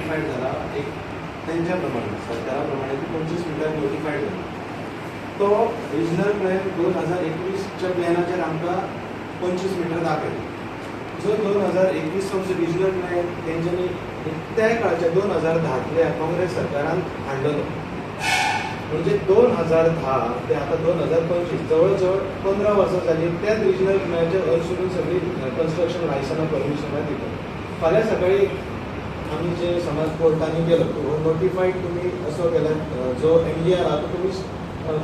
Notified झाला एक त्यांच्याप्रमाणे सरकाराप्रमाणे की 25 मीटर नोटिफाईड झाला. तो रिजनल प्लॅन 2021च्या प्लॅनाचेर आमकां 25 मीटर दाखयलो. जो 2021 रिजनल प्लॅन तेंच्यांनी त्या काळाच्या 2010 काँग्रेस सरकारान हाडलेलो. म्हणजे 2010 ते आता 2025 जवळजवळ 15 वर्सां जाली. त्याच रिजनल प्लॅनाचे अनुसरून सगळी कन्स्ट्रक्शन लायसनां परमिशनां दितात. फाल्यां सकाळी आमी जे समज कोर्टांनी गेलो नोटिफाईड तुमी असो केल्यार जो MDR आहा तो तुमी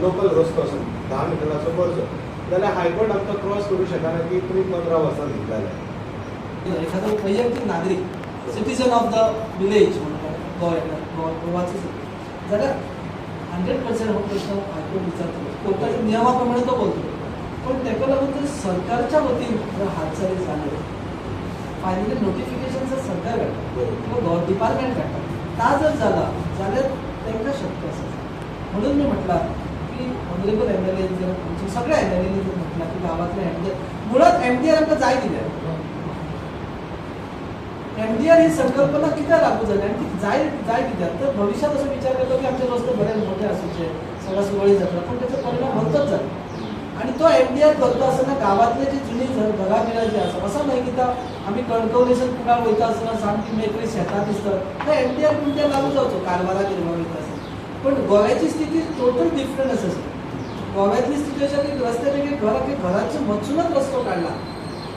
लोकल रस्तो असो 10 मिटराचो करचो जाल्यार हायकोर्ट आमकां क्रॉस करूं शकना की तुमी 15 वर्सां दितले. एखादो वैयक्तीक नागरीक सिटीजन ऑफ द विलेज गोवाचो जाल्यार 100% हो प्रश्न हायकोर्ट विचारतो. कोर्टाच्या नियमाप्रमाणे तो बोलतो. पण ताका लागून जर सरकारच्या वतीन जर हालचाली जाल्यो फायनली नोटिफिकेशन जर सरकार काडटा किंवा डिपार्टमेंट काडटा ता जर जाला जाल्यार तांकां शक्य आसा. म्हणून मी म्हटलां की ऑनरेबल MLA जर आमचे सगळ्या MLA जर म्हटलां की गांवांतले MDR मुळात MDR आमकां जाय कित्याक MDR ही संकल्पना कित्याक लागू जाली आनी ती जाय कित्याक तर भविष्यात असो विचार करतो की आमचे रस्ते बरे मोठे आसूचे सगळा सुरळीत जातलो पण त्याचो परिणाम होतच जाता. आणि तो MDR करता आसतना गांवांतले जी जुनी घरां बिरां जी आसा असं न्हय की आमी कणकवलेच्यान कुडाळ वयता आसतना सामकी मेकळी शेतां दिसता ते MDR पूण ते लागू जावचो कारवारा किंवा वयता आसतना. पण गोव्याची स्थिती टोटल डिफरंट आसा. गोव्यातली स्थिती अशी की रस्त्यापैकी घराचे मचूनच रस्तो काडला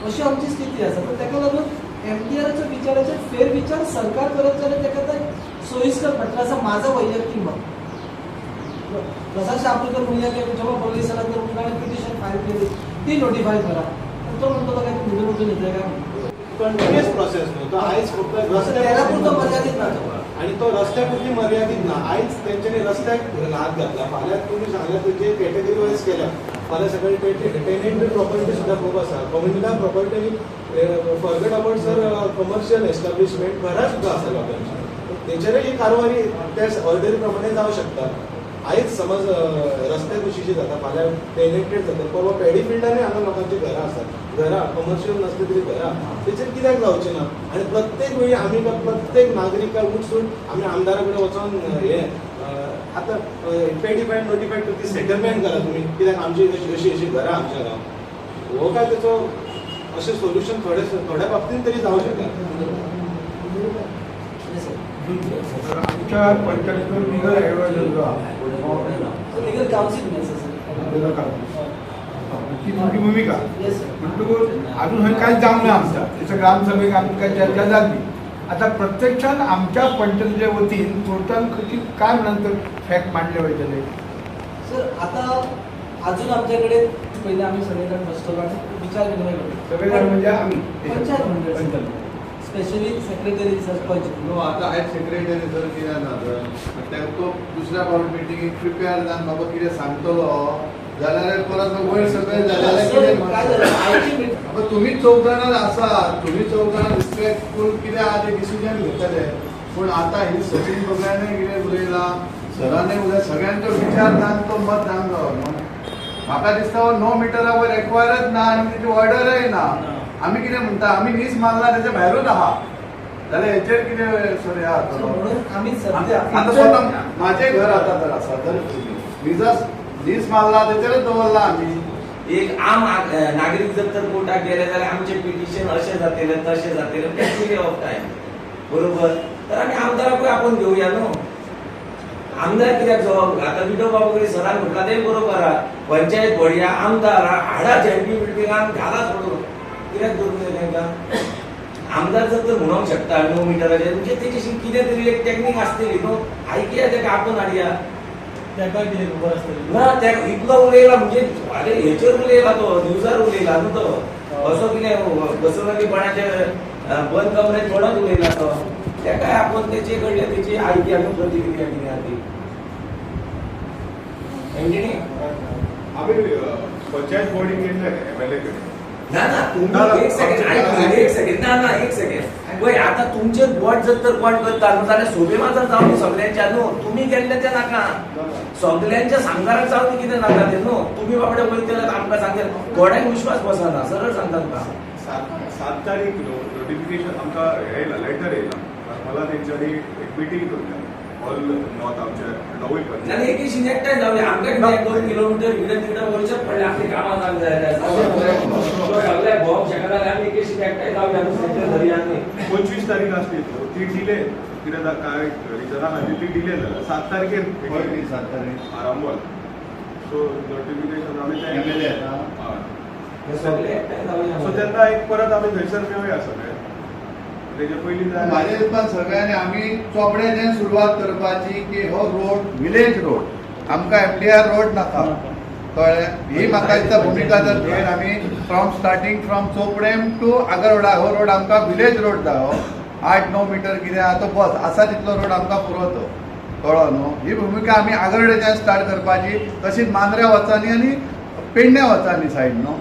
अशी आमची स्थिती आसा. तर ताका लागून MDRच्या विचाराचेर फेरविचार सरकार करत जाल्यार ताका ते सोयीस्कर पडटलें असं माझं वैयक्तिक मत. प्रसाद शापूरकर म्हणूया की जेव्हा पोलिसांना जर उन्हाळ्यात पिटिशन फाईल केली ती नोटिफाय करा तर तो म्हणतो काय निवडून उठून येते का कंटिन्युअस प्रोसेस न्हू तो आयज फक्त रस्त्यापुरतो मर्यादित ना आणि तो रस्त्यापुरती मर्यादित ना. आयज तेंच्यांनी रस्त्याक हात घातला. फाल्यां तुमी सांगल्या जे कॅटेगरी वायज केल्या फाल्यां सगळे टेनेंट प्रॉपर्टी सुद्धा खूप आसा. Community property forget about sir commercial establishment घरां सुद्धा आसा लोकांची तेचेरय ही कारवाई त्या ऑर्डरी प्रमाणे जावं शकता. आयज समज रस्त्याक कशी जाता फाल्यां टेनेंटेड जाता परवा पॅडी फिल्डांनी हांगा लोकांची घरां आसात घरां कमर्शियल नसली तरी घरां तेचेर कित्याक जावचें ना. आनी प्रत्येक वेळी आमी प्रत्येक नागरिकाक उठसून आमी आमदारा कडेन वचोन हे आतां पेडिफायड नोटिफायड करता सेटलमेंट करा तुमी कित्याक आमची अशी घरां आमच्या गांवांत हो काय तेचो अशें सोल्युशन थोड्या बाबतींत तरी जावं शकता. आमच्या पंचायतीवर लीगल ॲडवायझर जो लीगल काउन्सिल ती तुमची भूमिका म्हणटकूच अजून हे कांय जावंक ना आमच्या त्याचं ग्रामसभेक आमकां चर्चा जाल्ली. आता प्रत्यक्षात आमच्या पंचायतीच्या वतीन कोर्टान कशी काय नंतर फॅक्ट मांडले वयतले सर. आता अजून आमच्याकडे पहिले आम्ही सगळेजण बसतो आणि विचार विनिमय करतो. सगळेजण म्हणजे आम्ही पंचायत मंडळ स्पेशली सेक्रेटरी सरपंच नो आता हेड सेक्रेटरी जर कितें ना जर तो दुसऱ्या बोर्ड मिटिंगेक प्रिपेअर जावन बाबा कितें सांगतलो जाल्यार परत वयर सगळें जाल्यार काय झालं आता तुम्ही 4 जाणां आसात तुम्ही 4 जाणां रिस्पेक्टफूल कितें आहा ते डिसिजन घेतले. पूण आता ही सचिन बगायने कितें उलयलां सरांनी उलयला सगळ्यांचो विचार जावन तो मत जावन जावं. म्हाका दिसता नो मिटरा वयर एक्वायरच ना आनी तेची ऑर्डरय ना. आमी कितें म्हणटा आमी नीस मारला तेच्या भायरूच आहा जाल्यार हेचेर कितें सर आम्ही आता स्वतः माझे घर आता तर आसा तर नीस मारला तेचेरच दवरला आमी. एक आम नागरिक जर तर कोर्टाक गेले जाल्यार आमचे पिटिशन अशें जातले तशें जातले ते ऑफ टायम बरोबर. तर आमी आमदाराकूय आपण घेवया न्हू. आमदार कित्याक जबाब आता विठो बाबूकडे सरान म्हटला ते बरोबर आहा पंचायत बढिया आमदार हाडा झेडपी मिटिंगान घाला सोडून कित्याक दवरले तांकां. आमदार जर तर म्हणूंक शकता 9 मिटराचेर म्हणजे तेची कितें तरी एक टॅक्नीक आसतली न्हू. आयकया ताका आपण हाडया ताका कितें खबर आसतली ना त्या इतलो उलयला म्हणजे अरे हेचेर उलयला तो न्यूजार उलयला न्हू तो असो कितें बसवणीपणाचे बंद कमरेत थोडोच उलयला तो. ताका आपण तेचे कडल्यान तेची आयकया न्हू प्रतिक्रिया कितें आहा ती समजणी. आम्ही पंचायत बोर्डिंग गेले MLA कडे ना ना तुम्ही एक सेकंड एक सेकंड वय आता तुमचे बोट जर तर कोण करता न्हू जाल्यार सोबे माजर जावन सगळ्यांच्या न्हू तुमी गेल्ले ते नाका सगळ्यांच्या सांगाराक जावन कितें नाका ते न्हू. तुम्ही बाबडे वयतले आमकां सांगता कोणाक विश्वास बसना सरळ सांगता तुका. 7 तारीख नोटिफिकेशन आमकां येयला लेटर येयला मला ते तेंच्यांनी एक मिटींग करता ऑल नॉर्थ आमच्या 9 पंचायत नाही एकेशी एकटाय जाऊया आमच्या किती 2 किलोमीटर इकडे तिकडे वळचत पडले आपली कामां जाऊन जायला भोग शकता आम्ही एकेशी एकटाय जाऊया घरी आम्ही 25 तारीख असली ती डिले कितें काय रिजना खातीर ती डिले जाला 7 तारखेर होय ती 7 तारीख आरंभ सो नोटिफिकेशन आमी MLA सगळे एकटाय जाऊया सो तेन्ना एक परत आमी थंयसर मेळुया सगळे तेजे पयलीं माझ्या हिसपान सगळ्यांनी आमी चोपड्याच्यान सुरवात करपाची की हो रोड विलेज रोड आमकां MDR रोड नाका कळ्ळें ही म्हाका दिसता भुमिका जर घेवन आमी from starting from Chopdem to Agarwada हो रोड आमकां विलेज रोड जावो 8-9 मीटर कितें आहा तो बस आसा तितलो रोड आमकां पुरो तो कळ्ळो न्हू ही भुमिका आमी आगरवाड्याच्यान स्टार्ट करपाची तशीच मांद्र्या वचांनी आनी पेडण्या वचांनी सायड न्हू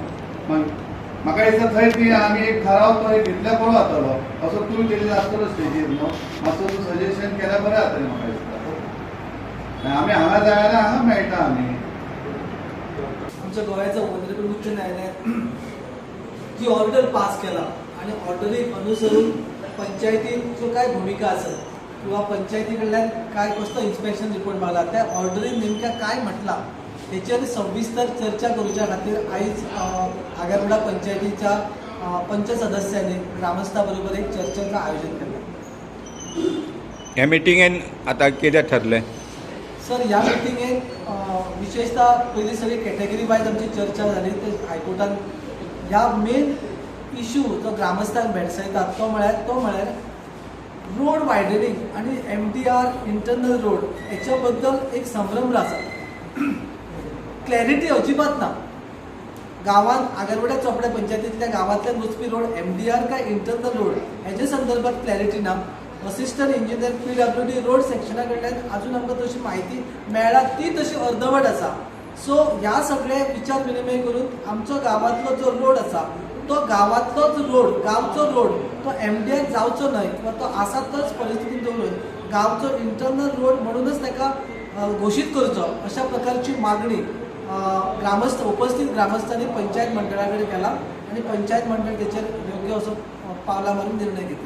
म्हाका दिसता थंय ती आमी एक थाराव तो एक घेतल्या बरो जातलो असो तूं केल्लो आसतलो स्टेजीर न्हू मातसो तूं सजेशन केल्यार बरें जातलें म्हाका दिसता आमी हांगा जाय जाल्यार हांगा मेळटा आमी आमच्या गोव्याचं उपनगरी उच्च न्यायालयात जी ऑर्डर पास केला आणि ऑर्डरी अनुसरून पंचायतीचो काय भूमिका आसत किंवा पंचायती कडल्यान काय कसलो इन्स्पेक्शन रिपोर्ट मागला त्या ऑर्डरीन नेमक्या काय म्हटला हेचेर सविस्तर चर्चा करूच्या खातीर आयज आगरवाडा पंचायतीच्या पंच सदस्यांनी ग्रामस्था बरोबर एक चर्चेचं आयोजन केलं. ह्या मिटिंगेन आता कितें ठरलें? सर ह्या मिटिंगेक विशेषतः पयली सगळी कॅटेगरी वायज आमची चर्चा जाली ते हायकोर्टान ह्या मेन इश्यू जो ग्रामस्थांक भेडसायता तो म्हळ्यार रोड वायडनिंग आणि MDR इंटरनल रोड हेच्या बद्दल एक संभ्रम आसा. क्लॅरिटी अजिबात ना. गांवांत आगरवाड्या चोपड्या पंचायतींतल्या गांवांतल्यान वचपी रोड MDR काय इंटरनल रोड हेच्या संदर्भात क्लॅरिटी ना. असिस्टंट इंजिनियर PWD रोड सेक्शना कडल्यान अजून आमकां तशी म्हायती मेळ्ळा ती तशी अर्दवट आसा. सो ह्या सगळे विचार विनिमय करून आमचो गांवांतलो जो रोड आसा तो गांवांतलोच रोड गांवचो रोड तो MDR जावचो न्हय किंवा तो आसा तोच परिस्थितीन दवरून गांवचो इंटरनल रोड म्हणूनच ताका घोशीत करचो अशा प्रकारची मागणी उपस्थित ग्रामस्थांनी पंचायत मंडळा कडेन केला आणि पंचायत मंडळ तेचेर योग्य असो पावला मारून निर्णय घेतला.